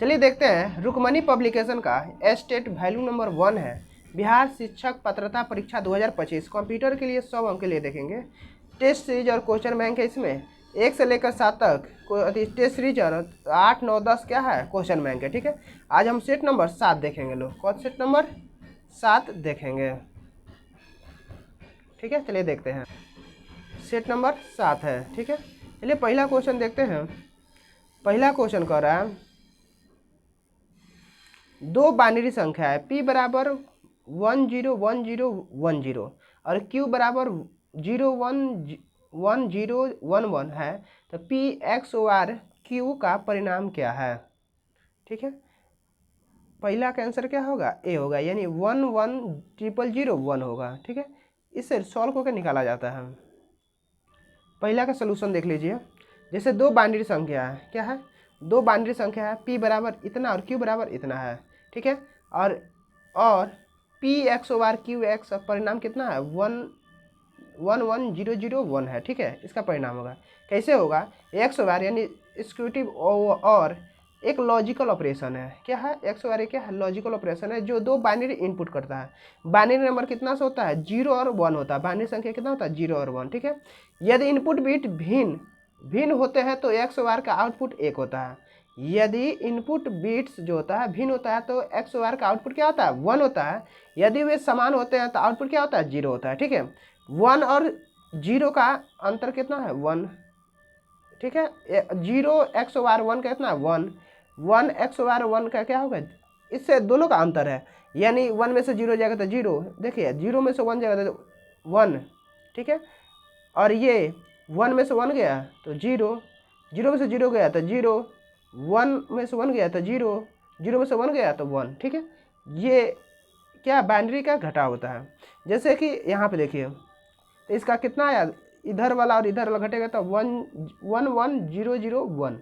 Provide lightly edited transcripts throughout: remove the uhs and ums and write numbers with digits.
चलिए देखते हैं, रुक्मणी पब्लिकेशन का एस्टेट वैल्यू नंबर 1 है बिहार शिक्षक पात्रता परीक्षा 2025 कंप्यूटर के लिए 100 अंक के लिए देखेंगे। टेस्ट सीरीज और क्वेश्चन बैंक है, इसमें 1 से लेकर 7 तक टेस्ट सीरीज और 8, 9, 10 क्या है क्वेश्चन बैंक है। ठीक है, आज हम सेट नंबर 7 देखेंगे। लोग कौन सेट नंबर 7 देखेंगे। ठीक है, चलिए देखते हैं, सेट नंबर 7 है। ठीक है, चलिए पहला क्वेश्चन देखते हैं। पहला क्वेश्चन कह रहा है दो बाइनरी संख्या है p बराबर 101010 और q बराबर 011011 है, तो p XOR q का परिणाम क्या है। ठीक है, पहला का आंसर क्या होगा, ए होगा, यानी 110001 होगा। ठीक है, इससे सॉल्व होकर निकाला जाता है। पहला का सलूशन देख लीजिए। जैसे दो बाइनरी संख्या है, क्या है, दो बाइनरी संख्या है, p बराबर इतना और q बराबर इतना है। ठीक है, और p XOR QX परिणाम कितना है 111001 है। ठीक है, इसका परिणाम होगा, कैसे होगा, XOR यानी एक्सिक्यूटिव और एक लॉजिकल ऑपरेशन है। क्या है, XOR एक क्या है, लॉजिकल ऑपरेशन है जो दो बाइनरी इनपुट करता है। बाइनरी नंबर कितना से होता है, 0 और 1 होता है। बाइनरी संख्या कितना होता है, 0 और 1। ठीक है, यदि इनपुट बिट भिन्न होते हैं तो XOR का आउटपुट 1 होता है। यदि इनपुट बिट्स जो होता है भिन्न होता है तो XOR का आउटपुट क्या होता है, 1 होता है। यदि वे समान होते हैं तो आउटपुट क्या होता है, 0 होता है। ठीक है, 1 और 0 का अंतर कितना है, 1। ठीक है, 0 XOR 1 कितना है, 1 XOR 1 का क्या होगा, इससे दोनों का अंतर है, यानी 1 में से 0 जाएगा तो 0। देखिए 0 में से 1 जाएगा तो 1। ठीक है, और ये 1 में से 1 गया तो 0, 0 में से 0 गया तो 0, 1 में से 1 गया तो 0, 0 में से 1 गया तो 1। ठीक है, ये क्या बाइनरी का घटा होता है। जैसे कि यहाँ पे देखिए, तो इसका कितना आया, इधर वाला और इधर वाला घटेगा तो 11001।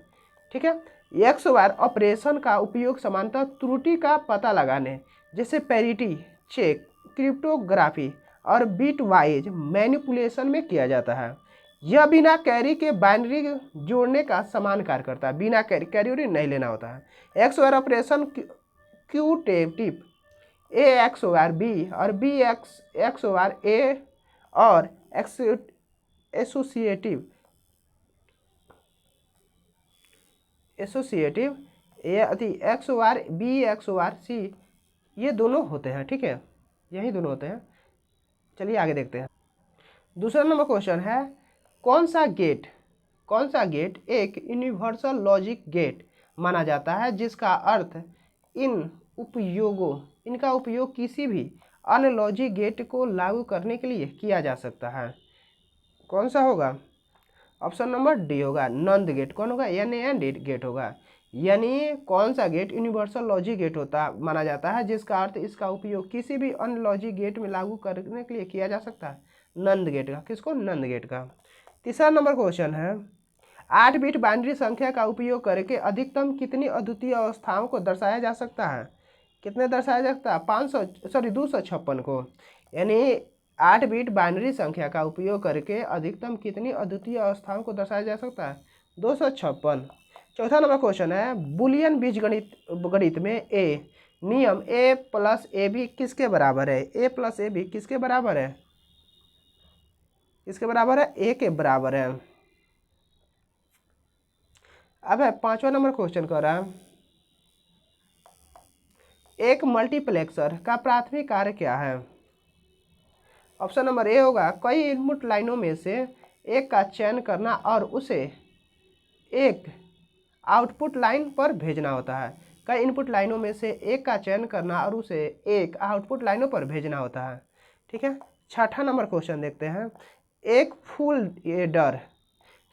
ठीक है, XOR ऑपरेशन का उपयोग समानता त्रुटि का पता लगाने, जैसे पैरिटी चेक, क्रिप्टोग्राफी और बिट वाइज मैनिपुलेशन में किया जाता है। यह बिना कैरी के बाइनरी जोड़ने का समान कार्य करता है। बिना कैरी नहीं लेना होता है। XOR operation commutative A XOR B और B XOR A और associative XOR B XOR C, ये दोनों होते हैं। ठीक है, यही दोनों होते हैं। चलिए आगे देखते हैं। दूसरा नंबर क्वेश्चन है, कौन सा गेट एक यूनिवर्सल लॉजिक गेट माना जाता है जिसका अर्थ इनका उपयोग किसी भी अन्य लॉजिक गेट को लागू करने के लिए किया जा सकता है। कौन सा होगा, ऑप्शन नंबर डी होगा, नंद गेट। कौन होगा, NAND गेट होगा। यानी कौन सा गेट यूनिवर्सल लॉजिक गेट माना जाता है जिसका अर्थ इसका उपयोग किसी भी अन्य लॉजिक गेट में लागू करने के लिए किया जा सकता है, नंद गेट का। किसको, नंद गेट का। तीसरा नंबर क्वेश्चन है, 8 बिट बाइनरी संख्या का उपयोग करके अधिकतम कितनी अद्वितीय अवस्थाओं को दर्शाया जा सकता है। कितने दर्शाया जा सकता है, 256 को। यानी 8 बिट बाइनरी संख्या का उपयोग करके अधिकतम कितनी अद्वितीय अवस्थाओं को दर्शाया जा सकता है, 256। चौथा नंबर क्वेश्चन है, बुलियन बीजगणित में नियम A + AB किसके बराबर है। A + AB किसके बराबर है, किसके बराबर है, A के बराबर है। अब है पांचवा नंबर क्वेश्चन कर रहा है, एक मल्टीप्लेक्सर का प्राथमिक कार्य क्या है। ऑप्शन नंबर ए होगा, कई इनपुट लाइनों में से एक का चयन करना और उसे एक आउटपुट लाइन पर भेजना होता है। कई इनपुट लाइनों में से एक का चयन करना और उसे एक आउटपुट लाइनों पर भेजना होता है। ठीक है, छठा नंबर क्वेश्चन देखते हैं, एक full adder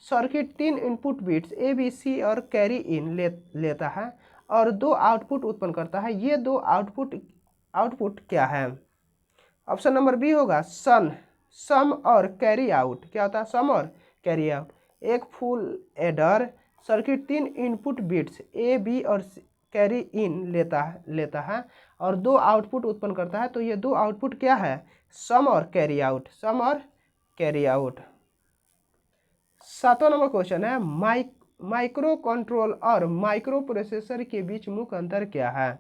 circuit 3 input bits ABC और कैरी इन लेता है और 2 आउटपुट उत्पन्न करता है। ये 2 आउटपुट क्या है। ऑप्शन नंबर बी होगा, सम और कैरी आउट। क्या होता है, सम और कैरी आउट। एक full adder circuit 3 input bits A B और कैरी इन लेता है और 2 आउटपुट उत्पन्न करता है। तो ये 2 आउटपुट क्या है, सम और कैरी आउट, सम और कैरी आउट। सातवां नंबर क्वेश्चन है, माइक्रो कंट्रोल और माइक्रो प्रोसेसर के बीच मुख्य अंतर क्या है?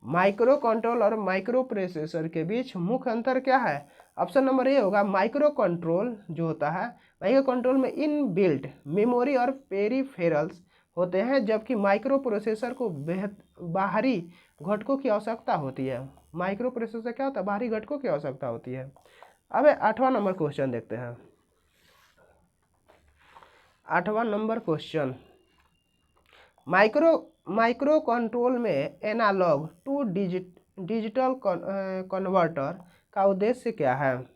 माइक्रो कंट्रोल और माइक्रो प्रोसेसर के बीच मुख्य अंतर क्या है? ऑप्शन नंबर ए होगा माइक्रो कंट्रोल जो होता है, माइक्रो कंट्रोल में इन बिल्ट मेमोरी और पेरिफेरल्स होते हैं, जबकि माइक्रो प्रोसेसर को बाहरी घटकों की आवश्यकता होती है। माइक्रो प्रोसेसर क्या होता है? बाहरी घटकों की आवश्यकता होती है। अब 8वां नंबर क्वेश्चन देखते हैं। 8वां नंबर क्वेश्चन, माइक्रो कंट्रोल में एनालॉग टू डिजिटल कन्वर्टर का उद्देश्य क्या है?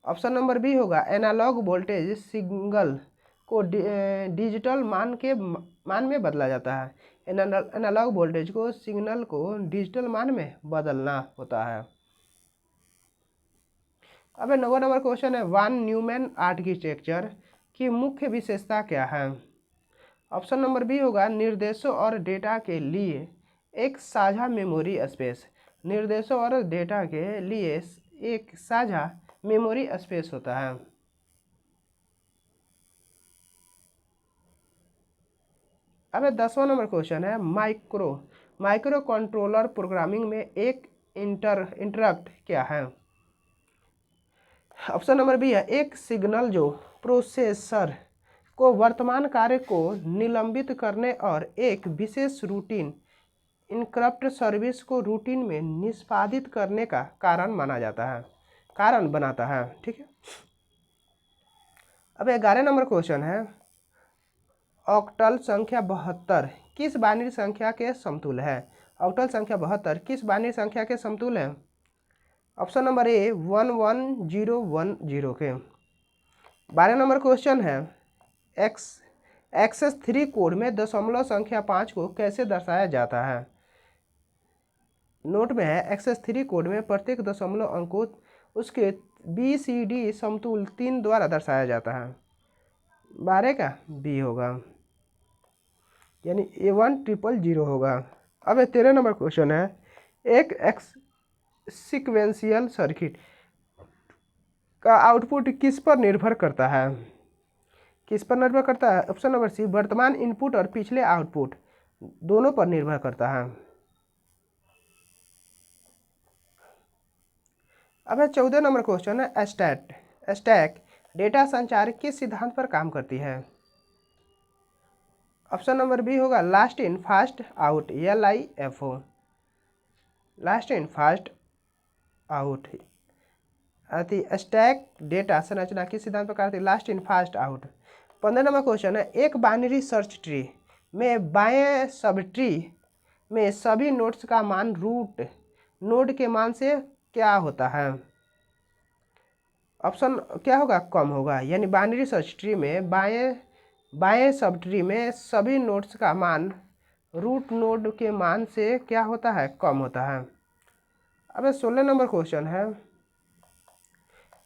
ऑप्शन नंबर बी होगा एनालॉग वोल्टेज सिग्नल को डिजिटल मान में बदला जाता है। एनालॉग वोल्टेज को सिग्नल को डिजिटल मान में बदलना होता है। अब 9वां नंबर क्वेश्चन है, वान न्यूमैन आर्किटेक्चर की मुख्य विशेषता क्या है? ऑप्शन नंबर बी होगा निर्देशों और डेटा के लिए एक साझा मेमोरी स्पेस। निर्देशों और डेटा के लिए एक साझा मेमोरी स्पेस होता है। अब 10वां नंबर क्वेश्चन है, माइक्रो कंट्रोलर प्रोग्रामिंग में एक इंटरप्ट क्या है? ऑप्शन नंबर बी है एक सिग्नल जो प्रोसेसर को वर्तमान कार्य को निलंबित करने और एक विशेष रूटीन इंटरप्ट सर्विस को रूटीन में निष्पादित करने का कारण बनाता है। ठीक है। अब 11 नंबर क्वेश्चन है, ऑक्टल संख्या 72 किस बाइनरी संख्या के समतुल्य है? ऑक्टल संख्या 72 किस बाइनरी संख्या के समतुल्य है? ऑप्शन नंबर ए 11010 के। 12 नंबर क्वेश्चन है, एक्सेस 3 कोड में दशमलव संख्या 5 को कैसे दर्शाया जाता है? नोट में है एक्सेस 3 कोड में प्रत्येक दशमलव अंक को उसके BCD समतुल्य 3 द्वारा दर्शाया जाता है। 12 का बी होगा, यानी A1000 होगा। अब 13 नंबर क्वेश्चन है, एक सीक्वेंशियल सर्किट का आउटपुट किस पर निर्भर करता है? किस पर निर्भर करता है? ऑप्शन नंबर सी वर्तमान इनपुट और पिछले आउटपुट दोनों पर निर्भर करता है। अब 14 नंबर क्वेश्चन है, स्टैक डेटा संचार किस सिद्धांत पर काम करती है? ऑप्शन नंबर बी होगा last in fast out, LIFO, last in fast out. Stack data संरचना किस सिद्धांत पर करती है? Last in fast out. 15 number question है, एक बाइनरी सर्च ट्री में बाएं सब ट्री में सभी नोड्स का मान रूट नोड के मान से क्या होता है? ऑप्शन क्या होगा? कम होगा, यानी बाइनरी सर्च ट्री में बाएं सब ट्री में सभी नोड्स का मान रूट नोड के मान से क्या होता है? कम होता है। अब 16 नंबर क्वेश्चन है,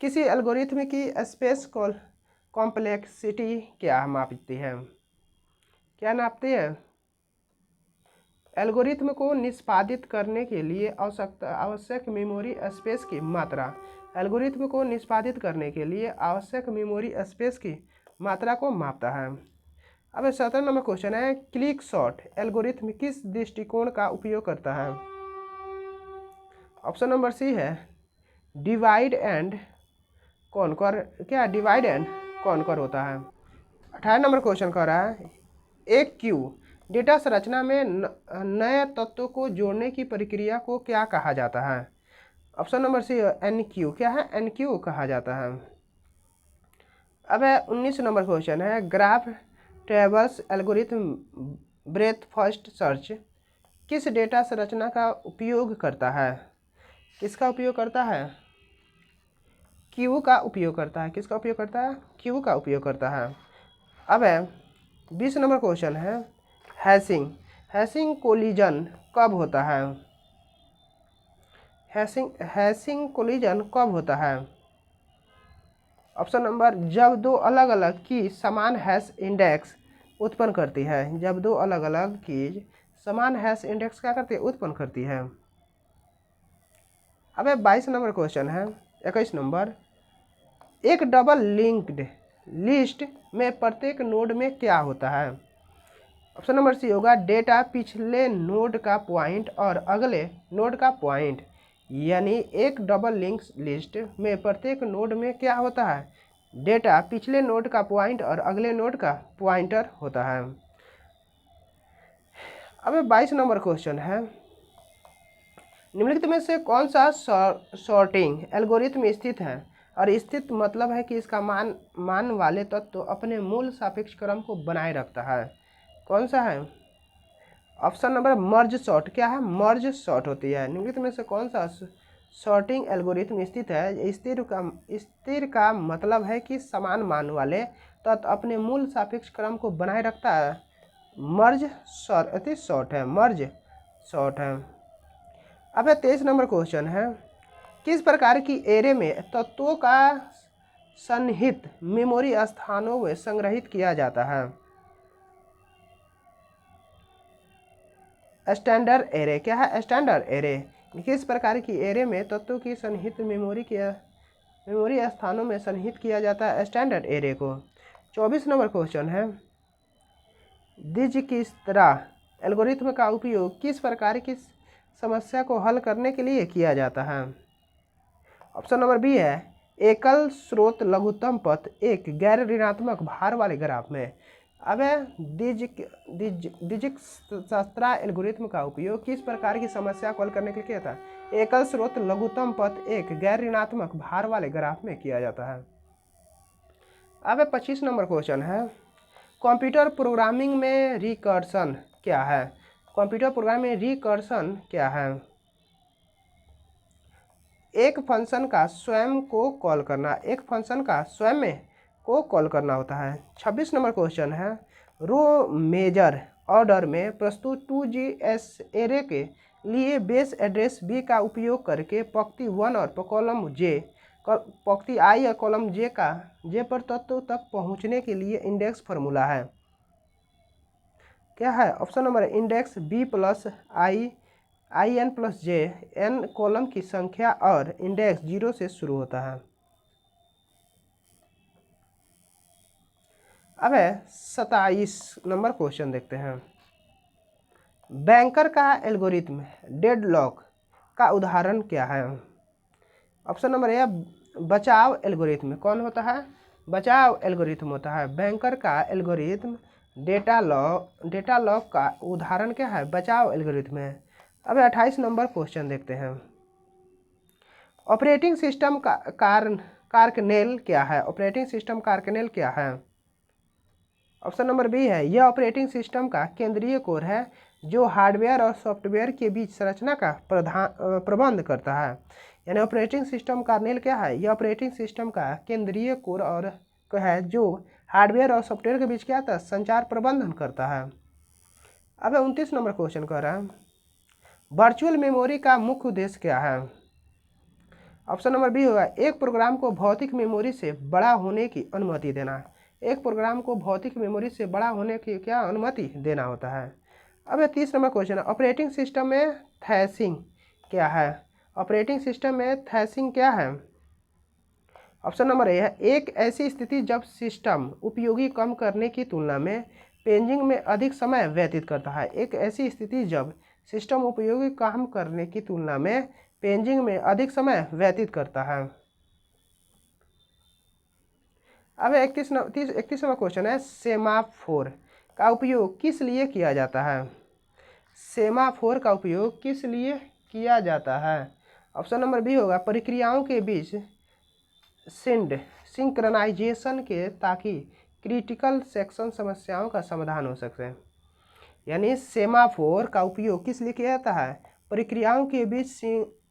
किसी एल्गोरिथम की स्पेस कॉम्प्लेक्सिटी क्या मापती है? क्या नापती है? एल्गोरिथम को निष्पादित करने के लिए आवश्यक मेमोरी स्पेस की मात्रा। एल्गोरिथम को निष्पादित करने के लिए आवश्यक मेमोरी स्पेस की मात्रा को मापता है। अब 17 नंबर क्वेश्चन है, क्लिक शॉट एल्गोरिथम किस दृष्टिकोण का उपयोग करता है? ऑप्शन नंबर सी है डिवाइड एंड कॉन्कर। क्या डिवाइड एंड कॉन्कर होता है? 18 नंबर क्वेश्चन कह रहा है, एक क्यू डेटा संरचना में नए तत्वों को जोड़ने की प्रक्रिया को क्या कहा जाता है? Option number C NQ। क्या है? NQ कहा जाता है। अब 19 नंबर क्वेश्चन है, graph traverse algorithm breadth first search किस डेटा संरचना का उपयोग करता है? किसका उपयोग करता है? क्यू का उपयोग करता है। किसका उपयोग करता है? क्यू का उपयोग करता है। अब 20 नंबर क्वेश्चन है, हैशिंग कोलिजन कब होता है? हैशिंग कोलिजन कब होता है? ऑप्शन नंबर जब दो अलग अलग की समान हैश इंडेक्स उत्पन्न करती है। जब दो अलग अलग की समान हैश इंडेक्स क्या करती है? उत्पन्न करती है। अब 22 नंबर क्वेश्चन है, 21 नंबर, एक डबल लिंक्ड लिस्ट में प्रत्येक नोड में क्या होता है? ऑप्शन नंबर सी होगा डेटा पिछले नोड का पॉइंट और अगले नोड का पॉइंट। यानी एक डबल लिंक लिस्ट में प्रत्येक नोड में क्या होता है? डेटा पिछले नोड का पॉइंट और अगले नोड का पॉइंटर होता है। अब 22 नंबर क्वेश्चन है, निम्नलिखित में से कौन सा सॉर्टिंग एल्गोरिथम स्थित है? और स्थित मतलब है कि इसका मान वाले तत्व तो अपने मूल सापेक्ष क्रम को बनाए रखता है। कौन सा है? Option number merge sort. क्या है? मर्ज सॉर्ट होती है। निम्नलिखित में से कौन सा सॉर्टिंग एल्गोरिथम स्थित है? स्थिर का मतलब है कि समान मान वाले तत्व अपने मूल सापेक्ष क्रम को बनाए रखता है। मर्ज सॉर्ट है, मर्ज सॉर्ट है। अब 23 नंबर क्वेश्चन है, किस प्रकार की एरे में तत्वों का सन्निहित मेमोरी स्थानों में संग्रहित किया जाता है? Standard array. क्या है? Standard array. किस प्रकार की एरे में तत्वों की सन्निहित मेमोरी स्थानों में सन्निहित किया जाता है? स्टैंडर्ड एरे को। 24 नंबर क्वेश्चन है, दिज्क्स्ट्रा एल्गोरिथम का उपयोग किस प्रकार की समस्या को हल करने के लिए किया जाता है? ऑप्शन नंबर बी है एकल स्रोत लघुत्तम पथ एक गैर ऋणात्मक भार वाले ग्राफ में। अब दिज्क्स्ट्रा एल्गोरिथम का उपयोग किस प्रकार की समस्या को हल करने के लिए किया था? एकल स्रोत लघुत्तम पथ एक गैर ऋणात्मक भार वाले ग्राफ में किया जाता है। अब 25 नंबर क्वेश्चन है, कंप्यूटर प्रोग्रामिंग में रिकर्सन क्या है? कंप्यूटर प्रोग्रामिंग में रिकर्सन क्या है? एक फंक्शन का स्वयं को कॉल करना, एक फंक्शन का स्वयं में को कॉल करना होता है। 26 नंबर क्वेश्चन है, रो मेजर ऑर्डर में प्रस्तुत 2GS एरे के लिए बेस एड्रेस बी का उपयोग करके पंक्ति 1 और कॉलम जे पंक्ति आई और कॉलम जे पर तत्व तक पहुंचने के लिए इंडेक्स फार्मूला है। क्या है? Option number index B plus I N plus J, N column की संख्या और इंडेक्स 0 से शुरू होता है। अब 27 नंबर क्वेश्चन देखते हैं, बैंकर का एल्गोरिथम डेडलॉक का उदाहरण क्या है? ऑप्शन नंबर ए बचाव एल्गोरिथम। कौन होता है? बचाव एल्गोरिथम होता है। बैंकर का एल्गोरिथम डेटा लॉक का उदाहरण क्या है? बचाव एल्गोरिथम है। अब 28 नंबर क्वेश्चन देखते हैं, ऑपरेटिंग सिस्टम का कार्कनेल क्या है? ऑपरेटिंग सिस्टम कार्कनेल क्या है? ऑप्शन नंबर बी है यह ऑपरेटिंग सिस्टम का केंद्रीय कोर है जो हार्डवेयर और सॉफ्टवेयर के बीच संरचना का प्रबंध करता है। यानी ऑपरेटिंग सिस्टम कर्नेल क्या है? यह ऑपरेटिंग सिस्टम का केंद्रीय कोर और है जो हार्डवेयर और सॉफ्टवेयर के बीच क्या था? संचार प्रबंधन करता है। अब 29 नंबर क्वेश्चन कह रहा है, वर्चुअल मेमोरी का मुख्य उद्देश्य क्या है? ऑप्शन नंबर बी होगा एक प्रोग्राम को भौतिक मेमोरी से बड़ा होने की अनुमति देना। एक प्रोग्राम को भौतिक मेमोरी से बड़ा होने की क्या अनुमति देना होता है। अब 30 नंबर क्वेश्चन है, ऑपरेटिंग सिस्टम में थ्रैशिंग क्या है? ऑपरेटिंग सिस्टम में थ्रैशिंग क्या है? ऑप्शन नंबर ए है एक ऐसी स्थिति जब सिस्टम उपयोगी कम करने की तुलना में पेजिंग में अधिक समय व्यतीत करता है। एक ऐसी स्थिति जब सिस्टम उपयोगी काम करने की तुलना में पेजिंग में अधिक समय व्यतीत करता है। अब 31वां क्वेश्चन है, सेमाफोर का उपयोग किस लिए किया जाता है? सेमाफोर का उपयोग किस लिए किया जाता है? ऑप्शन नंबर बी होगा प्रक्रियाओं के बीच सिंक्रनाइजेशन के ताकि क्रिटिकल सेक्शन समस्याओं का समाधान हो सके। यानी सेमाफोर का उपयोग किस लिए किया जाता है? प्रक्रियाओं के बीच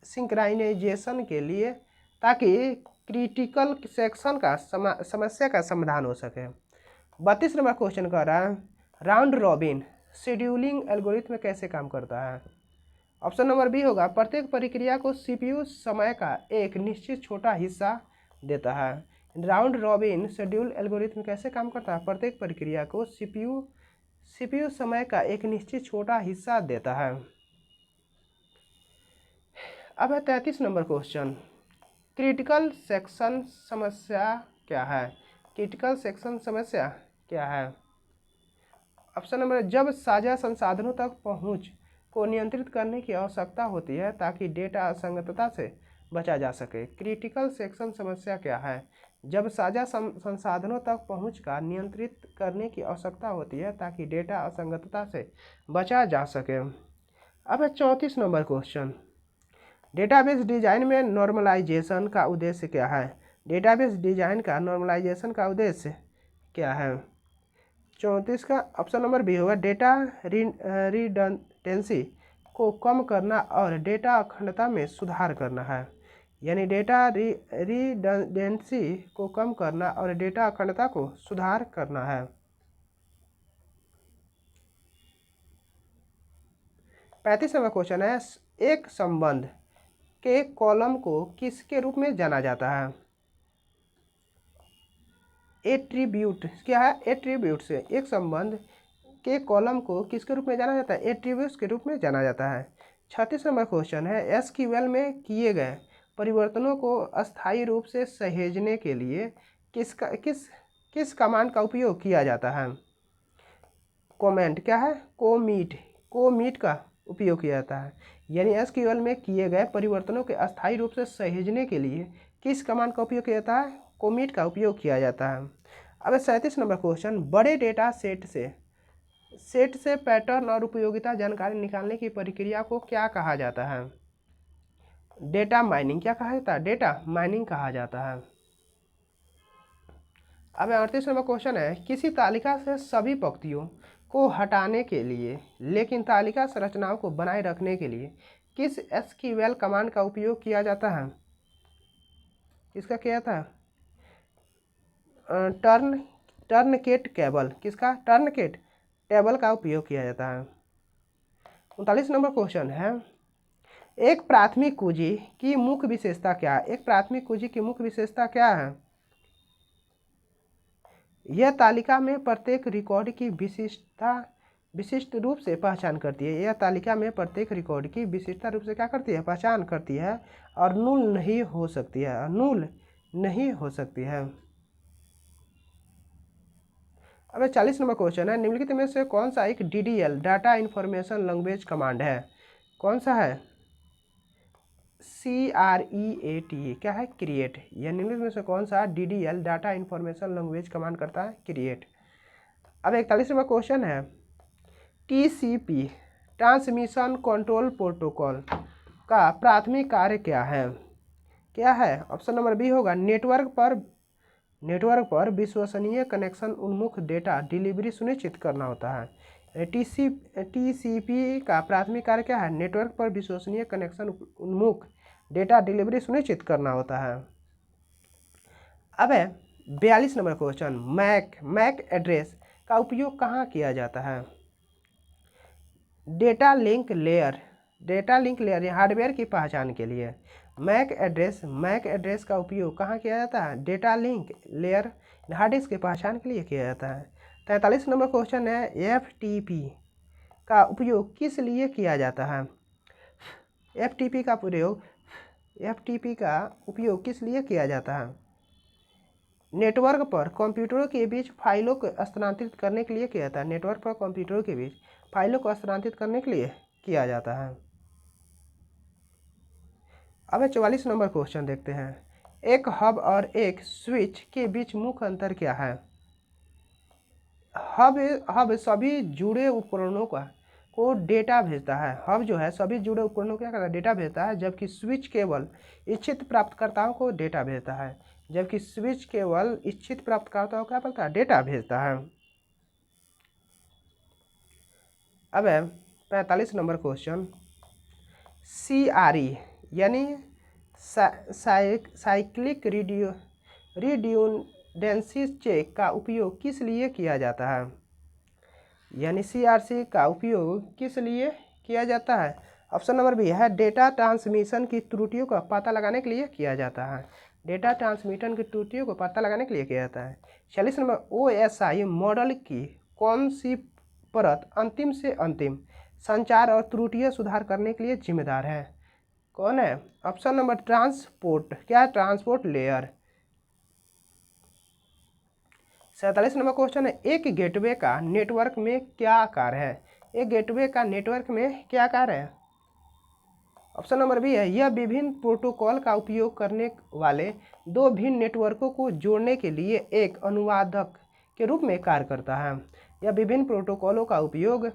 सिंक्रनाइजेशन के लिए ताकि क्रिटिकल सेक्शन का समस्या का समाधान हो सके। 32 नंबर क्वेश्चन कर रहा है, राउंड रॉबिन शेड्यूलिंग एल्गोरिथम कैसे काम करता है? ऑप्शन नंबर बी होगा प्रत्येक प्रक्रिया को सीपीयू समय का एक निश्चित छोटा हिस्सा देता है। राउंड रॉबिन शेड्यूल एल्गोरिथम कैसे काम करता है? प्रत्येक प्रक्रिया को सीपीयू समय का एक निश्चित छोटा हिस्सा देता है। अब है 33 नंबर क्वेश्चन, क्रिटिकल सेक्शन समस्या क्या है? क्रिटिकल सेक्शन समस्या क्या है? ऑप्शन नंबर, जब साझा संसाधनों तक पहुंच को नियंत्रित करने की आवश्यकता होती है ताकि डेटा असंगतता से बचा जा सके। क्रिटिकल सेक्शन समस्या क्या है? जब साझा संसाधनों तक पहुंच का नियंत्रित करने की आवश्यकता होती है ताकि डेटा असंगतता से बचा जा सके। अब है 34 नंबर क्वेश्चन, डेटाबेस डिजाइन में नॉर्मलाइजेशन का उद्देश्य क्या है? डेटाबेस डिजाइन का नॉर्मलाइजेशन का उद्देश्य क्या है? 34 का ऑप्शन नंबर बी होगा, डेटा रिडंडेंसी को कम करना और डेटा अखंडता में सुधार करना है। यानी डेटा रिडंडेंसी को कम करना और डेटा अखंडता को सुधार करना है। 35 नंबर क्वेश्चन है, एक संबंध के कॉलम को किसके रूप में जाना जाता है? एट्रीब्यूट क्या है? एट्रीब्यूट से एक संबंध के कॉलम को किसके रूप में जाना जाता है? एट्रीब्यूट्स के रूप में जाना जाता है। 36 नंबर क्वेश्चन है, एसक्यूएल में किए गए परिवर्तनों को अस्थायी रूप से सहेजने के लिए किस कमांड का उपयोग किया जाता है? कमेंट क्या है? कोमीट का उपयोग किया जाता है। यानी एसक्यूएल में किए गए परिवर्तनों के अस्थायी रूप से सहेजने के लिए किस कमांड का उपयोग किया जाता है? कोमीट का उपयोग किया जाता है। अब 37 नंबर क्वेश्चन, बड़े डेटा सेट से पैटर्न और उपयोगिता जानकारी निकालने की प्रक्रिया को क्या कहा जाता है? डेटा माइनिंग क्या कहा जाता है? डेटा माइनिंग कहा जाता है। अब 38 नंबर क्वेश्चन है, किसी तालिका से सभी पंक्तियों को हटाने के लिए लेकिन तालिका संरचनाओं को बनाए रखने के लिए किस एसक्यूएल कमांड का उपयोग किया जाता है? किसका किया था? टर्नकेट केबल। किसका? टर्नकेट टेबल का उपयोग किया जाता है। 39 नंबर क्वेश्चन है, एक प्राथमिक कुंजी की मुख्य विशेषता क्या है? एक प्राथमिक कुंजी की मुख्य विशेषता क्या है? यह तालिका में प्रत्येक रिकॉर्ड की विशिष्ट रूप से पहचान करती है। यह तालिका में प्रत्येक रिकॉर्ड की विशिष्ट रूप से क्या करती है? पहचान करती है और नूल नहीं हो सकती है। अब 40 नंबर क्वेश्चन है, निम्नलिखित में से कौन सा एक DDL data information language command है? कौन सा है? CREAT क्या है? क्रिएट। यह निम्नलिखित में से कौन सा DDL data information language command करता है? क्रिएट। अब 41 नंबर क्वेश्चन है, TCP ट्रांसमिशन कंट्रोल प्रोटोकॉल का प्राथमिक कार्य क्या है? क्या है? ऑप्शन नंबर बी होगा, नेटवर्क पर विश्वसनीय कनेक्शन उन्मुख डेटा डिलीवरी सुनिश्चित करना होता है। TCP का प्राथमिक कार्य क्या है? नेटवर्क पर विश्वसनीय कनेक्शन उन्मुख डेटा डिलीवरी सुनिश्चित करना होता है। अब है 42 नंबर क्वेश्चन, मैक एड्रेस का उपयोग कहाँ किया जाता है? डेटा लिंक लेयर हार्डवेयर की पहचान के लिए मैक एड्रेस का उपयोग कहाँ किया जाता है? Data link layer hard disk की पहचान के लिए किया जाता है। 43 नंबर क्वेश्चन है, FTP का उपयोग किस लिए किया जाता है? FTP का उपयोग किस लिए किया जाता है? नेटवर्क पर कंप्यूटरों के बीच फाइलों को स्थानांतरित करने के लिए किया जाता है। नेटवर्क पर कंप्यूटरों के बीच फाइलों को स्थानांतरित करने के लिए किया जाता है। अब 44 नंबर क्वेश्चन देखते हैं, एक हब और एक स्विच के बीच मुख्य अंतर क्या है? हब सभी जुड़े उपकरणों को डेटा भेजता है। हब जो है सभी जुड़े उपकरणों को क्या करता है? डेटा भेजता है, जबकि स्विच केवल इच्छित प्राप्तकर्ताओं को डेटा भेजता है। डेटा भेजता है। अब 45 नंबर क्वेश्चन, CRE यानी साइक्लिक रिड्यूडेंसी चेक का उपयोग किस लिए किया जाता है? यानी CRC का उपयोग किस लिए किया जाता है? ऑप्शन नंबर बी है, डेटा ट्रांसमिशन की त्रुटियों का पता लगाने के लिए किया जाता है। डेटा ट्रांसमिशन की त्रुटियों को पता लगाने के लिए किया जाता है। 46 नंबर, OSI मॉडल की कौन सी परत अंतिम से अंतिम संचार और त्रुटियां सुधार करने के लिए जिम्मेदार है? कौन है? ऑप्शन नंबर ट्रांसपोर्ट क्या है? Transport layer. 47 नंबर क्वेश्चन है, एक गेटवे का नेटवर्क में क्या आकार है? एक गेटवे का नेटवर्क में क्या आकार है? ऑप्शन नंबर बी है, यह विभिन्न प्रोटोकॉल का उपयोग करने वाले दो भिन्न नेटवर्कों को जोड़ने के लिए एक अनुवादक के रूप में कार्य करता है। यह विभिन्न प्रोटोकॉलों का उपयोग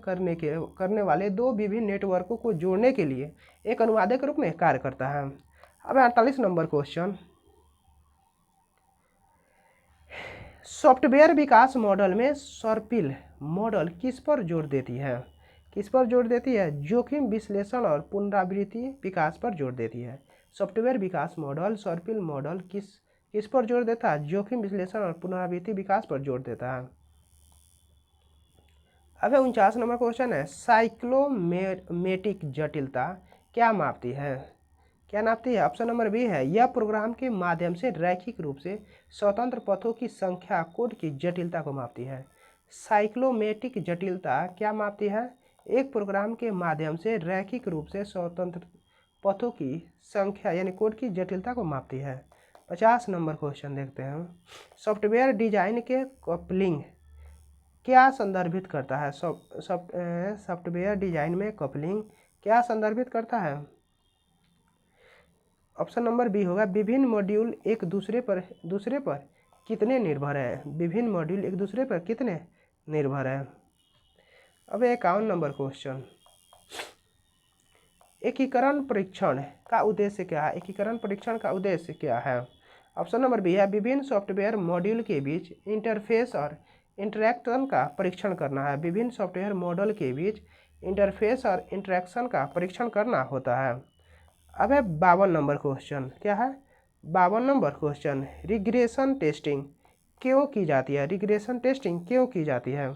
करने वाले दो विभिन्न नेटवर्कों को जोड़ने के लिए एक अनुवादक के रूप में कार्य करता है। अब 48 नंबर क्वेश्चन, सॉफ्टवेयर विकास मॉडल में सर्पिल मॉडल किस पर जोर देती है? किस पर जोर देती है? जोखिम विश्लेषण और पुनरावृत्ति विकास पर जोर देती है। सॉफ्टवेयर विकास मॉडल सर्पिल मॉडल किस पर जोर देता है? जोखिम विश्लेषण और पुनरावृत्ति विकास पर जोर देता है। अब 49 नंबर क्वेश्चन है, साइक्लोमेटिक जटिलता क्या मापती है? क्या नापती है? ऑप्शन नंबर बी है, यह प्रोग्राम के माध्यम से रैखिक रूप से स्वतंत्र पथों की संख्या कोड की जटिलता को मापती है। साइक्लोमेटिक जटिलता क्या मापती है? एक प्रोग्राम के माध्यम से रैखिक रूप से स्वतंत्र पथों की संख्या यानी कोड की जटिलता को मापती है। 50 नंबर क्वेश्चन देखते हैं, सॉफ्टवेयर डिजाइन के कपलिंग क्या संदर्भित करता है? सॉफ्टवेयर डिजाइन में कपलिंग क्या संदर्भित करता है? ऑप्शन नंबर बी होगा, विभिन्न मॉड्यूल एक दूसरे पर कितने निर्भर है? विभिन्न मॉड्यूल एक दूसरे पर कितने निर्भर है। अब 51 नंबर क्वेश्चन, एकीकरण परीक्षण का उद्देश्य क्या है? एकीकरण परीक्षण का उद्देश्य क्या है? ऑप्शन नंबर बी है, विभिन्न सॉफ्टवेयर मॉड्यूल के बीच इंटरफेस और इंटरैक्शन का परीक्षण करना है। विभिन्न सॉफ्टवेयर मॉड्यूल के बीच इंटरफेस और इंटरैक्शन का परीक्षण करना होता है। अब है 52 नंबर क्वेश्चन, क्या है? 52 नंबर क्वेश्चन, रिग्रेशन टेस्टिंग क्यों की जाती है? रिग्रेशन टेस्टिंग क्यों की जाती है?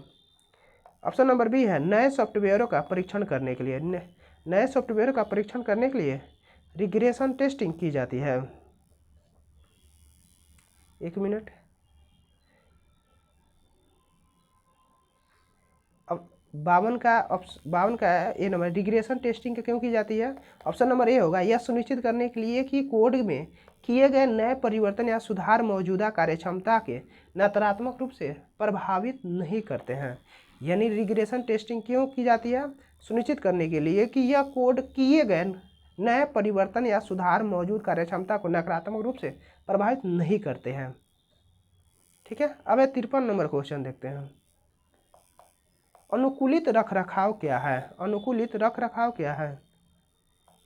ऑप्शन नंबर बी है, नए सॉफ्टवेयरों का परीक्षण करने के लिए। नए सॉफ्टवेयरों का परीक्षण करने के लिए रिग्रेशन टेस्टिंग की जाती है। एक मिनट, अब 52 का ए नंबर, रिग्रेशन टेस्टिंग क्यों की जाती है? ऑप्शन नंबर ए होगा, यह सुनिश्चित करने के लिए कि कोड में किए गए नए परिवर्तन या सुधार मौजूदा कार्यक्षमता के नकारात्मक रूप से प्रभावित नहीं करते हैं। यानी रिग्रेशन टेस्टिंग क्यों की जाती है? सुनिश्चित करने के लिए कि यह कोड किए गए नए परिवर्तन या सुधार मौजूद कार्यक्षमता को नकारात्मक रूप से प्रभावित नहीं करते हैं। ठीक है। अब 53 नंबर क्वेश्चन देखते हैं, अनुकूलित रखरखाव क्या है? अनुकूलित रखरखाव क्या है?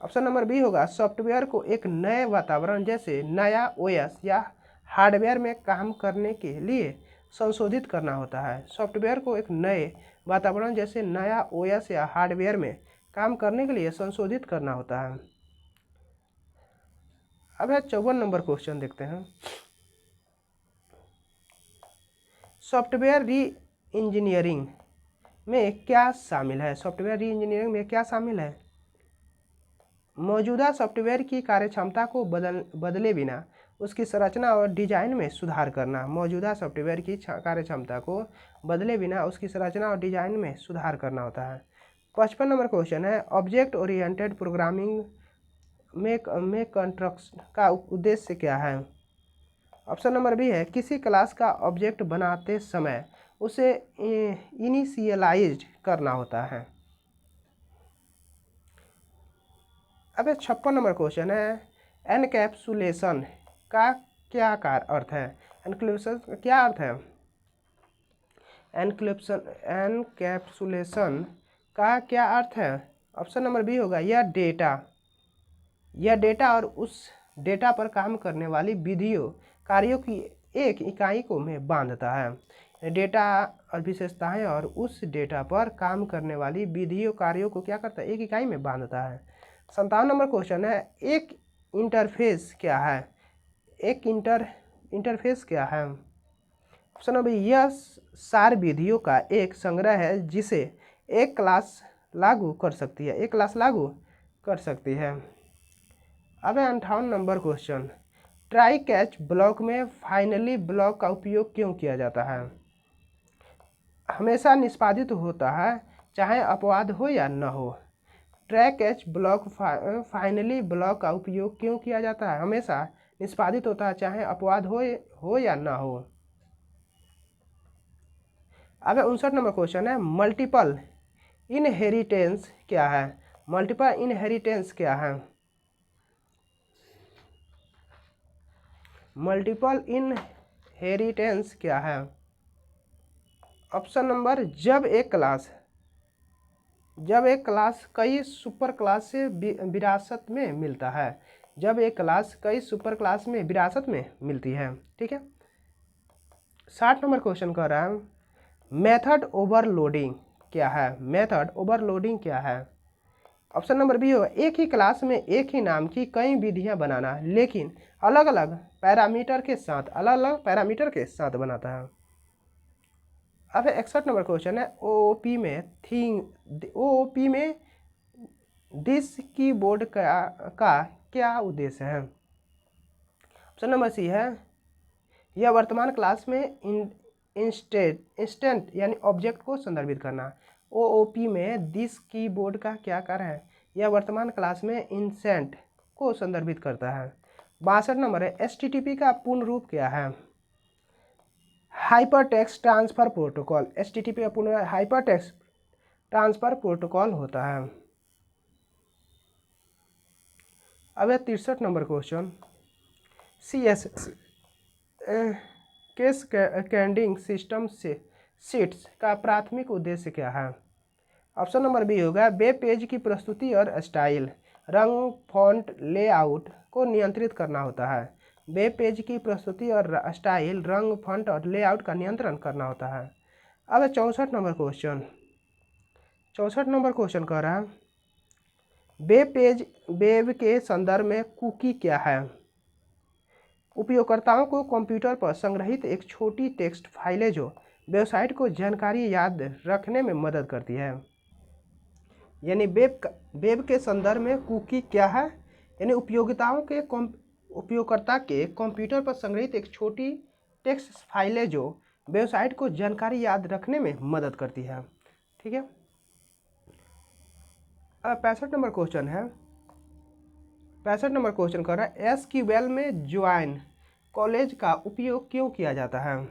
ऑप्शन नंबर बी होगा, सॉफ्टवेयर को एक नए वातावरण जैसे नया ओएस या हार्डवेयर में काम करने के लिए संशोधित करना होता है। सॉफ्टवेयर को एक नए वातावरण जैसे नया ओएस या हार्डवेयर में काम करने के लिए संशोधित करना होता है। अब 54 नंबर क्वेश्चन देखते हैं, सॉफ्टवेयर री इंजीनियरिंग में क्या शामिल है? सॉफ्टवेयर री इंजीनियरिंग में क्या शामिल है? मौजूदा सॉफ्टवेयर की कार्यक्षमता को बदले बिना उसकी संरचना और डिजाइन में सुधार करना। मौजूदा सॉफ्टवेयर की कार्यक्षमता को बदले बिना उसकी संरचना और डिजाइन में सुधार करना होता है। 55 नंबर क्वेश्चन है, ऑब्जेक्ट ओरिएंटेड प्रोग्रामिंग में कंस्ट्रक्शन का उद्देश्य क्या है? ऑप्शन नंबर बी है, किसी क्लास का ऑब्जेक्ट बनाते समय उसे इनिशियलाइज करना होता है। अब 56 नंबर क्वेश्चन है, एनकैप्सुलेशन का क्या अर्थ है? एनकैप्सुलेशन क्या अर्थ है? एनकैप्सुलेशन का क्या अर्थ है? ऑप्शन नंबर बी होगा, यह डेटा और उस डेटा पर काम करने वाली विधियों कार्यों की एक इकाई को में बांधता है। डेटा और विशेषताएं और उस डेटा पर काम करने वाली विधियों कार्यों को क्या करता है? एक इकाई में बांधता है। 57 नंबर क्वेश्चन है, एक इंटरफेस क्या है? एक इंटरफेस क्या है? ऑप्शन नंबर, यह सार विधियों का एक संग्रह है जिसे एक क्लास लागू कर सकती है। एक क्लास लागू कर सकती है। अब 58 number question, try catch block में फाइनली ब्लॉक का उपयोग क्यों किया जाता है? हमेशा निष्पादित होता है चाहे अपवाद हो या न हो। Try catch block finally block का उपयोग क्यों किया जाता है? हमेशा निष्पादित होता है चाहे अपवाद हो या न हो। अब 59 नंबर क्वेश्चन है मल्टीपल इनहेरिटेंस क्या है। मल्टीपल इनहेरिटेंस क्या है। मल्टीपल इनहेरिटेंस क्या है। ऑप्शन नंबर जब एक क्लास कई सुपर क्लास से विरासत में मिलता है। जब एक क्लास कई सुपर क्लास में विरासत में मिलती है। ठीक है। 60 नंबर क्वेश्चन कह रहा है मेथड ओवरलोडिंग क्या है। मेथड ओवरलोडिंग क्या है। ऑप्शन नंबर बी होगा एक ही क्लास में एक ही नाम की कई विधियां बनाना लेकिन अलग अलग पैरामीटर के साथ बनाता है। अब 61 नंबर क्वेश्चन है ओओपी में दिस कीबोर्ड का क्या उद्देश्य है। ऑप्शन नंबर सी है यह वर्तमान क्लास में इंस्टेंट यानी ऑब्जेक्ट को संदर्भित करना। ओओपी में दिस कीबोर्ड का क्या कार्य है। यह वर्तमान क्लास में इंस्टेंट को संदर्भित करता है। 62 नंबर है एचटीटीपी का पूर्ण रूप क्या है। Hypertext transfer protocol. एचटीटीपी का पूर्ण हाइपरटेक्स्ट ट्रांसफर प्रोटोकॉल होता है। अब 63 नंबर question CS cascading system से शीट्स का प्राथमिक उद्देश्य क्या है। ऑप्शन नंबर बी होगा वेब पेज की प्रस्तुति और स्टाइल रंग फॉन्ट लेआउट को नियंत्रित करना होता है। वेब पेज की प्रस्तुति और स्टाइल रंग फॉन्ट और लेआउट का नियंत्रण करना होता है। अब 64 नंबर क्वेश्चन कह रहा है वेब के संदर्भ में कुकी क्या है। उपयोगकर्ताओं को कंप्यूटर पर संग्रहित एक छोटी टेक्स्ट फाइल है जो वेबसाइट को जानकारी याद रखने में मदद करती है। यानी वेब के संदर्भ में कुकी क्या है। यानी उपयोगकर्ता के कंप्यूटर पर संग्रहित एक छोटी टेक्स्ट फाइल है जो वेबसाइट को जानकारी याद रखने में मदद करती है। ठीक है। 65 नंबर क्वेश्चन है 65 नंबर क्वेश्चन कर रहा है एसक्यूएल में ज्वाइन कॉलेज का उपयोग क्यों किया जाता है।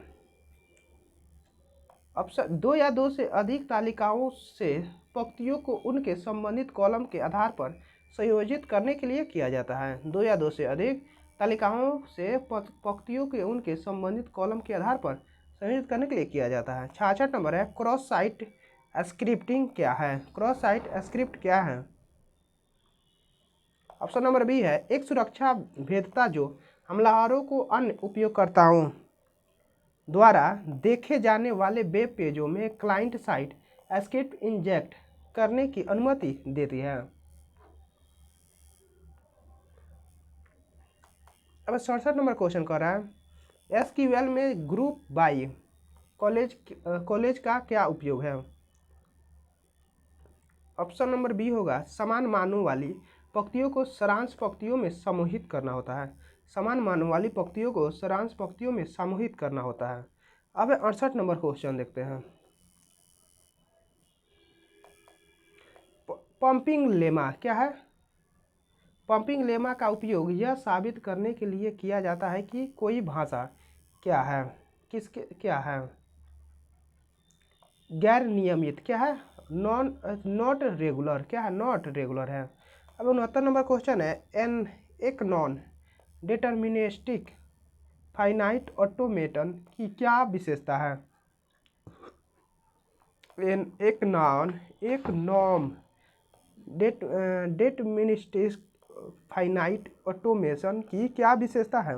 ऑप्शन 2 या 2 से अधिक तालिकाओं से पंक्तियों को उनके संबंधित कॉलम के आधार पर संयोजित करने के लिए किया जाता है। 2 या 2 से अधिक तालिकाओं से पंक्तियों के उनके संबंधित कॉलम के आधार पर संयोजित करने के लिए किया जाता है। 66 नंबर है क्रॉस साइट स्क्रिप्टिंग क्या है। क्रॉस साइट स्क्रिप्ट क्या है। ऑप्शन नंबर बी है एक सुरक्षा भेद्यता जो हमलावरों को अन्य उपयोगकर्ताओं द्वारा देखे जाने वाले वेब पेजों में क्लाइंट साइड स्क्रिप्ट इंजेक्ट करने की अनुमति देती है। अब 67 नंबर क्वेश्चन कर रहा है एसक्यूएल में ग्रुप बाय कॉलेज का क्या उपयोग है। ऑप्शन नंबर बी होगा समान मानों वाली पंक्तियों को सारांश पंक्तियों में समूहित करना होता है। समान मानों वाली पंक्तियों को सारांश पंक्तियों में समूहित करना होता है। अब 68 नंबर क्वेश्चन देखते हैं पंपिंग लेमा क्या है। पंपिंग लेमा का उपयोग यह साबित करने के लिए किया जाता है कि कोई भाषा क्या है क्या है गैर नियमित क्या है नॉट रेगुलर क्या है नॉट रेगुलर है। अब 69 नंबर क्वेश्चन है एक नॉन डिटर्मिनिस्टिक फाइनाइट ऑटोमेटन की क्या विशेषता है। एक नॉन डिटर्मिनिस्टिक फाइनाइट ऑटोमेशन की क्या विशेषता है।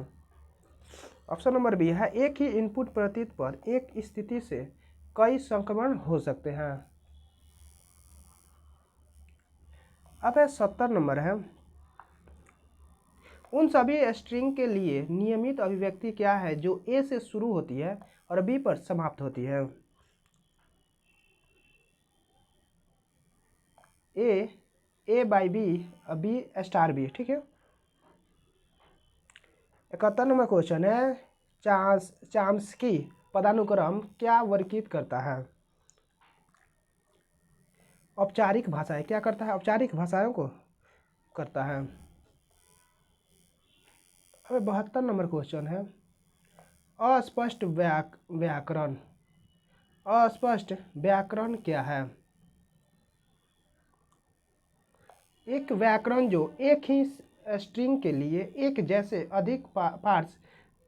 ऑप्शन नंबर बी है एक ही इनपुट प्रतीत पर एक स्थिति से कई संक्रमण हो सकते हैं। अब 70 नंबर है उन सभी स्ट्रिंग के लिए नियमित अभिव्यक्ति क्या है जो ए से शुरू होती है और बी पर समाप्त होती है। ए बाई बी स्टार बी। ठीक है। 71 नंबर क्वेश्चन है चाम्स्की पदानुक्रम क्या वर्गीकृत करता है। औपचारिक भाषाएं क्या करता है औपचारिक भाषाओं को करता है। अब 72 नंबर क्वेश्चन है अस्पष्ट व्याकरण अस्पष्ट व्याकरण क्या है? एक व्याकरण जो एक ही स्ट्रिंग के लिए एक जैसे अधिक पार्ट्स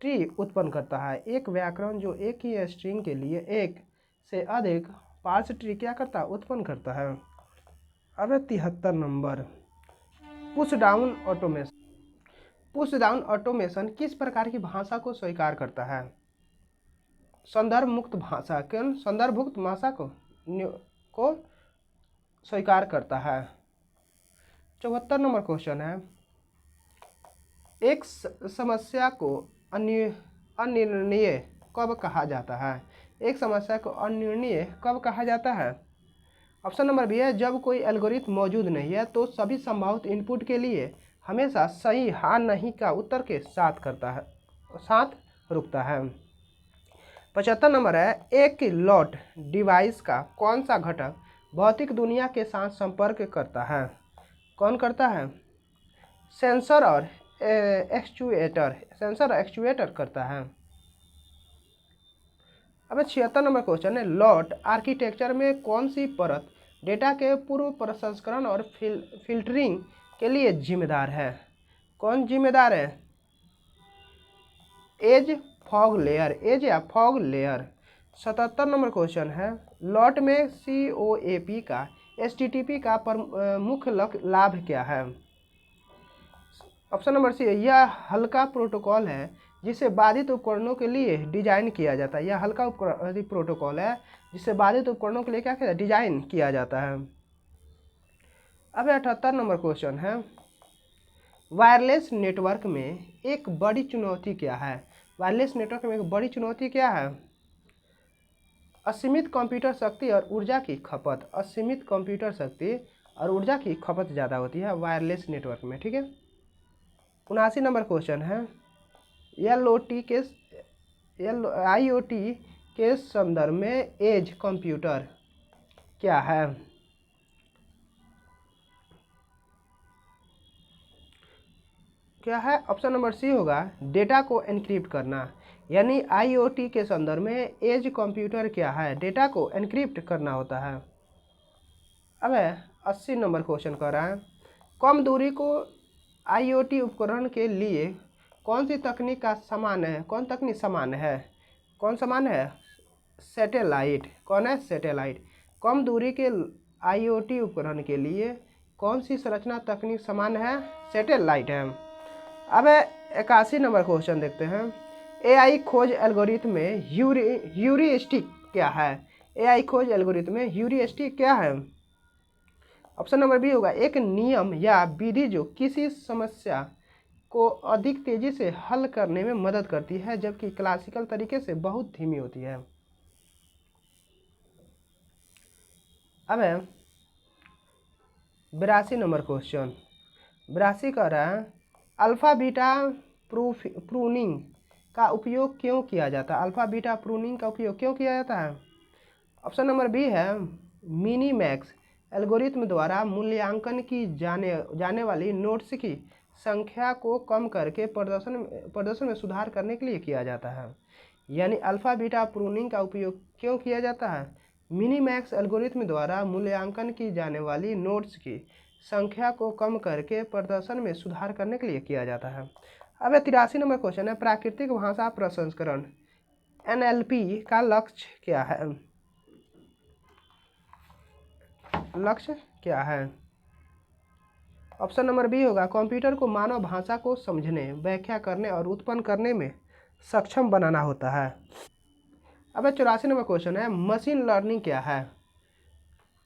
ट्री उत्पन्न करता है। एक व्याकरण जो एक ही स्ट्रिंग के लिए एक से अधिक पार्ट्स ट्री क्या करता है? उत्पन्न करता है। अब 73 number, push down automation. Push down automation किस प्रकार की भाषा को स्वीकार करता है? संदर्भ मुक्त भाषा। कौन संदर्भ मुक्त भाषा को स्वीकार करता है। 74 नंबर क्वेश्चन है, एक समस्या को अनिर्णीय कब कहा जाता है? एक समस्या को अनिर्णीय कब कहा जाता है? ऑप्शन नंबर बी है, जब कोई एल्गोरिथम मौजूद नहीं है तो सभी संभावित इनपुट के लिए हमेशा सही हाँ नहीं का उत्तर के साथ रुकता है। 75 नंबर है, एक लॉट डिवाइस का कौन सा घटक भौतिक दुनिया के साथ संपर्क करता है? कौन करता है? सेंसर और एक्चुएटर। सेंसर और एक्चुएटर करता है। अब 76 नंबर क्वेश्चन है, लॉट आर्किटेक्चर में कौन सी परत डेटा के पूर्व प्रसंस्करण और फिल्टरिंग के लिए जिम्मेदार है? कौन जिम्मेदार है? Edge fog layer. एज या फॉग लेयर। 77 नंबर क्वेश्चन है, लॉट में COAP का HTTP का मुख्य लाभ क्या है? ऑप्शन नंबर सी, यह हल्का प्रोटोकॉल है जिसे बाधित उपकरणों के लिए डिजाइन किया जाता है। यह हल्का प्रोटोकॉल है जिसे बाधित उपकरणों के लिए क्या किया डिजाइन किया जाता है। अब 78 नंबर क्वेश्चन है, वायरलेस नेटवर्क में एक बड़ी चुनौती क्या है? वायरलेस नेटवर्क में एक बड़ी चुनौती क्या है? असीमित कंप्यूटर शक्ति और ऊर्जा की खपत। असीमित कंप्यूटर शक्ति और ऊर्जा की खपत ज़्यादा होती है वायरलेस नेटवर्क में। ठीक है। 79 नंबर क्वेश्चन है, IoT के संदर्भ में एज कंप्यूटर क्या है? क्या है? ऑप्शन नंबर सी होगा, डेटा को एनक्रिप्ट करना। यानी IoT के संदर्भ में एज कंप्यूटर क्या है? डेटा को एनक्रिप्ट करना होता है। अब 80 नंबर क्वेश्चन कर रहा है, कम दूरी को IoT उपकरण के लिए कौन सी तकनीक का समान है? कौन तकनीक समान है? कौन समान है? सैटेलाइट। कौन है? सैटेलाइट। कम दूरी के IoT उपकरण के लिए कौन सी संरचना तकनीक समान है? सैटेलाइट है। अब 81 नंबर क्वेश्चन देखते हैं, AI खोज एल्गोरिथम में ह्यूरिस्टिक क्या है? AI खोज एल्गोरिथम में ह्यूरिस्टिक क्या है? ऑप्शन नंबर बी होगा, एक नियम या विधि जो किसी समस्या को अधिक तेजी से हल करने में मदद करती है जबकि क्लासिकल तरीके से बहुत धीमी होती है। अब 82 नंबर क्वेश्चन, 82 कह रहा है, अल्फा बीटा प्रूनिंग का उपयोग क्यों किया जाता है? अल्फा बीटा प्रूनिंग का उपयोग क्यों किया जाता है? ऑप्शन नंबर बी है, मिनीमैक्स एल्गोरिथम द्वारा मूल्यांकन की जाने वाली नोड्स की संख्या को कम करके प्रदर्शन में सुधार करने के लिए किया जाता है। यानी अल्फा बीटा प्रूनिंग का उपयोग क्यों किया जाता है? मिनीमैक्स एल्गोरिथम द्वारा मूल्यांकन की जाने वाली नोड्स की संख्या को कम करके प्रदर्शन में सुधार करने के लिए किया जाता है। अब 83 नंबर क्वेश्चन है, प्राकृतिक भाषा प्रसंस्करण NLP का लक्ष्य क्या है? लक्ष्य क्या है? ऑप्शन नंबर बी होगा, कंप्यूटर को मानव भाषा को समझने, व्याख्या करने और उत्पन्न करने में सक्षम बनाना होता है। अब 84 नंबर क्वेश्चन है, मशीन लर्निंग क्या है?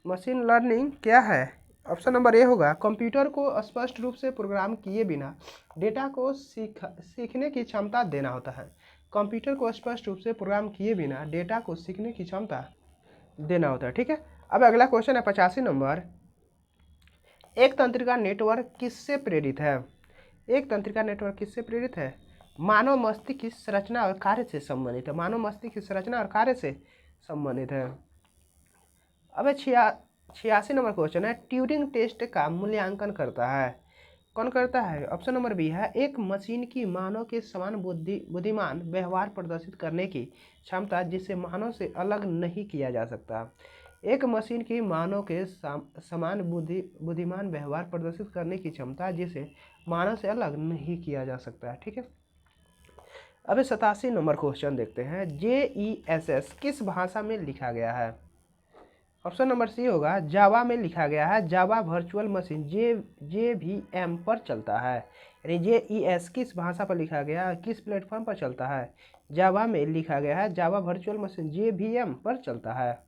मशीन लर्निंग क्या है? ऑप्शन नंबर ए होगा, कंप्यूटर को स्पष्ट रूप से प्रोग्राम किए बिना डेटा को सीखने की क्षमता देना होता है। कंप्यूटर को स्पष्ट रूप से प्रोग्राम किए बिना डेटा को सीखने की क्षमता देना होता है। ठीक है। अब अगला क्वेश्चन है 85 नंबर, एक तंत्रिका नेटवर्क किससे प्रेरित है? एक तंत्रिका नेटवर्क किससे प्रेरित है? मानव मस्तिष्क की संरचना और कार्य से संबंधित है। मानव मस्तिष्क की संरचना और कार्य से संबंधित है। अब 86 नंबर क्वेश्चन है, ट्यूरिंग टेस्ट का मूल्यांकन करता है। कौन करता है? ऑप्शन नंबर बी है, एक मशीन की मानव के समान बुद्धिमान व्यवहार प्रदर्शित करने की क्षमता जिसे मानव से अलग नहीं किया जा सकता। एक मशीन की मानव के समान बुद्धिमान व्यवहार प्रदर्शित करने की क्षमता जिसे मानव से अलग नहीं किया जा सकता है। ठीक है, अब 87 नंबर क्वेश्चन देखते हैं। JESS किस भाषा में लिखा गया है? ऑप्शन नंबर सी होगा, जावा में लिखा गया है। जावा वर्चुअल मशीन JVM पर चलता है। यानी JES किस भाषा पर लिखा गया है, किस प्लेटफॉर्म पर चलता है? जावा में लिखा गया है। जावा वर्चुअल मशीन JVM पर चलता है।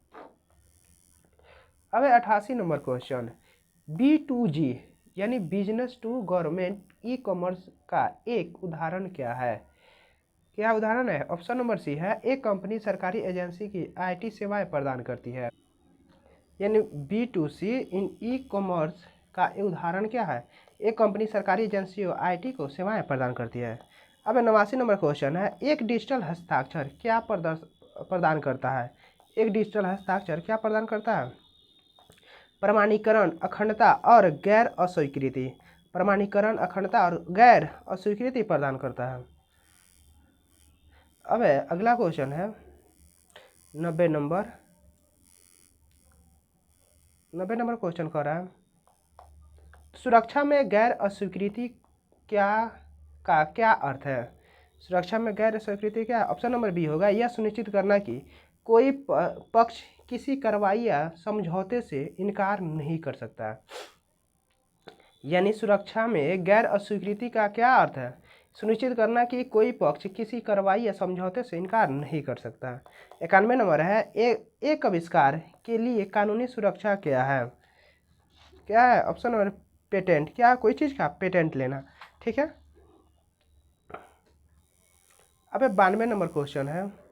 अब 88 नंबर क्वेश्चन, B2G यानी business to government e commerce का एक उदाहरण क्या है? क्या उदाहरण है? ऑप्शन नंबर सी है, एक कंपनी सरकारी एजेंसी की IT सेवाएं प्रदान करती है। यानी B2C इन ई कॉमर्स का उदाहरण क्या है? एक कंपनी सरकारी एजेंसियों IT को सेवाएं प्रदान करती है। अब 89 नंबर क्वेश्चन है, एक डिजिटल हस्ताक्षर क्या प्रदान करता है? एक डिजिटल हस्ताक्षर क्या प्रदान करता है? प्रमाणीकरण, अखंडता और गैर अस्वीकृति। प्रमाणीकरण, अखंडता और गैर अस्वीकृति प्रदान करता है। अब अगला क्वेश्चन है 90 नंबर क्वेश्चन कर रहा है, सुरक्षा में गैर अस्वीकृति का क्या अर्थ है? सुरक्षा में गैर अस्वीकृति क्या? ऑप्शन नंबर बी होगा, यह सुनिश्चित करना कि कोई पक्ष किसी कार्रवाई या समझौते से इनकार नहीं कर सकता। यानी सुरक्षा में गैर अस्वीकृति का क्या अर्थ है? सुनिश्चित करना कि कोई पक्ष किसी कार्रवाई या समझौते से इनकार नहीं कर सकता। 91 नंबर है, एक आविष्कार के लिए कानूनी सुरक्षा क्या है? क्या है? Option number patent. क्या? कोई चीज़ का पेटेंट लेना। ठीक है, अब 92 नंबर क्वेश्चन है,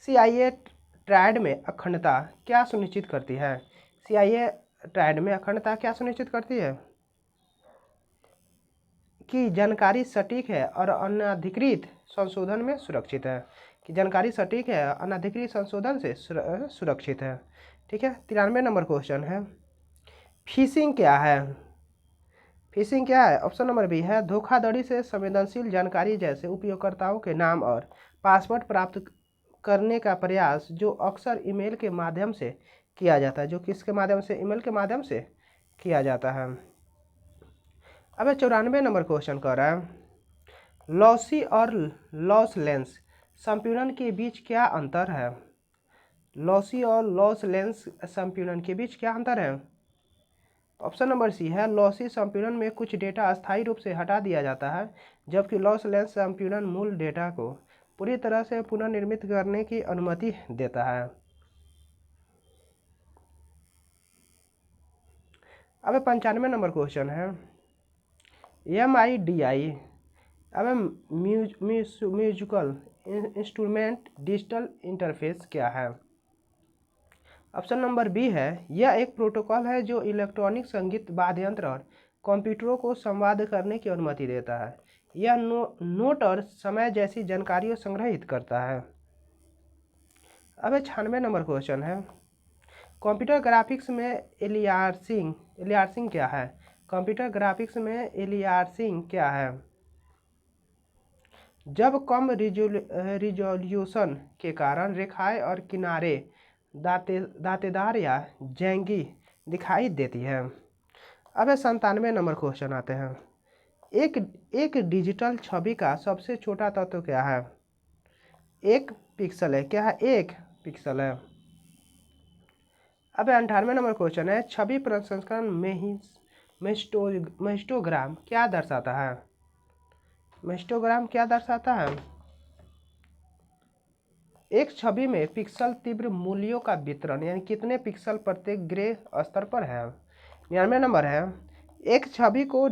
CIA ट्रायड में अखंडता क्या सुनिश्चित करती है? CIA ट्रायड में अखंडता क्या सुनिश्चित करती है? कि जानकारी सटीक है और अनधिकृत संशोधन में सुरक्षित है। कि जानकारी सटीक है, अनधिकृत संशोधन से सुरक्षित है। ठीक है, 93 नंबर क्वेश्चन है, फिशिंग क्या है? फिशिंग क्या है? ऑप्शन नंबर बी है, धोखाधड़ी से संवेदनशील जानकारी जैसे उपयोगकर्ताओं के नाम और पासवर्ड प्राप्त करने का प्रयास जो अक्सर ईमेल के माध्यम से किया जाता है। जो किसके माध्यम से? ईमेल के माध्यम से किया जाता है। अब 94 नंबर क्वेश्चन कर रहा है, लॉसी और लॉसलेस संपीड़न के बीच क्या अंतर है? लॉसी और लॉसलेस संपीड़न के बीच क्या अंतर है? ऑप्शन नंबर सी है, लॉसी संपीड़न में कुछ डेटा अस्थायी रूप से हटा दिया जाता है, जबकि लॉसलेस संपीड़न मूल डेटा को पूरी तरह से पुनर्निर्मित करने की अनुमति देता है। अब 95 नंबर क्वेश्चन है, MIDI अब म्यूजिकल इंस्ट्रूमेंट डिजिटल इंटरफेस क्या है? ऑप्शन नंबर बी है, यह एक प्रोटोकॉल है जो इलेक्ट्रॉनिक संगीत वाद्य यंत्र और कंप्यूटरों को संवाद करने की अनुमति देता है। यह नोट और समय जैसी जानकारी संग्रहित करता है। अब 96 नंबर क्वेश्चन है, कंप्यूटर ग्राफिक्स में एलियासिंग क्या है? कंप्यूटर ग्राफिक्स में एलियासिंग क्या है? जब कम रिजोल्यूशन के कारण रेखाएं और किनारे दांतेदार या जैंगी दिखाई देती है। अब 97 नंबर क्वेश्चन आते हैं, एक डिजिटल छवि का सबसे छोटा तत्व क्या है? एक पिक्सल है। क्या है? एक पिक्सल है। अब 98 नंबर क्वेश्चन है, छवि प्रसंस्करण में हिस्टोग्राम क्या दर्शाता है? हिस्टोग्राम क्या दर्शाता है? एक छवि में पिक्सल तीव्र मूल्यों का वितरण, यानी कितने पिक्सल प्रत्येक ग्रे स्तर पर है। 99 नंबर है, एक छवि को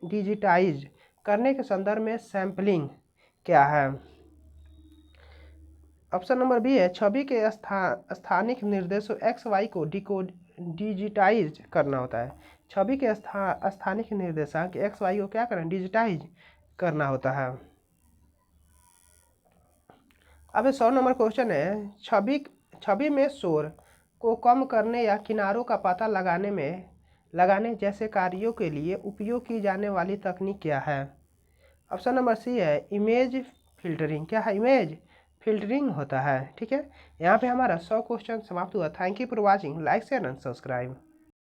डिजिटाइज करने के संदर्भ में सैंपलिंग क्या है? ऑप्शन नंबर बी है, छवि के स्थानिक निर्देशों XY को डिजिटाइज करना होता है। छवि के स्थानिक निर्देशांक XY को क्या करना? डिजिटाइज करना होता है। अब 100 नंबर क्वेश्चन है, छवि में शोर को कम करने या किनारों का पता लगाने जैसे कार्यों के लिए उपयोग की जाने वाली तकनीक क्या है? ऑप्शन नंबर सी है इमेज फिल्टरिंग। क्या है? इमेज फिल्टरिंग होता है। ठीक है, यहाँ पे हमारा 100 क्वेश्चन समाप्त हुआ। Thank you for watching. Like share and subscribe.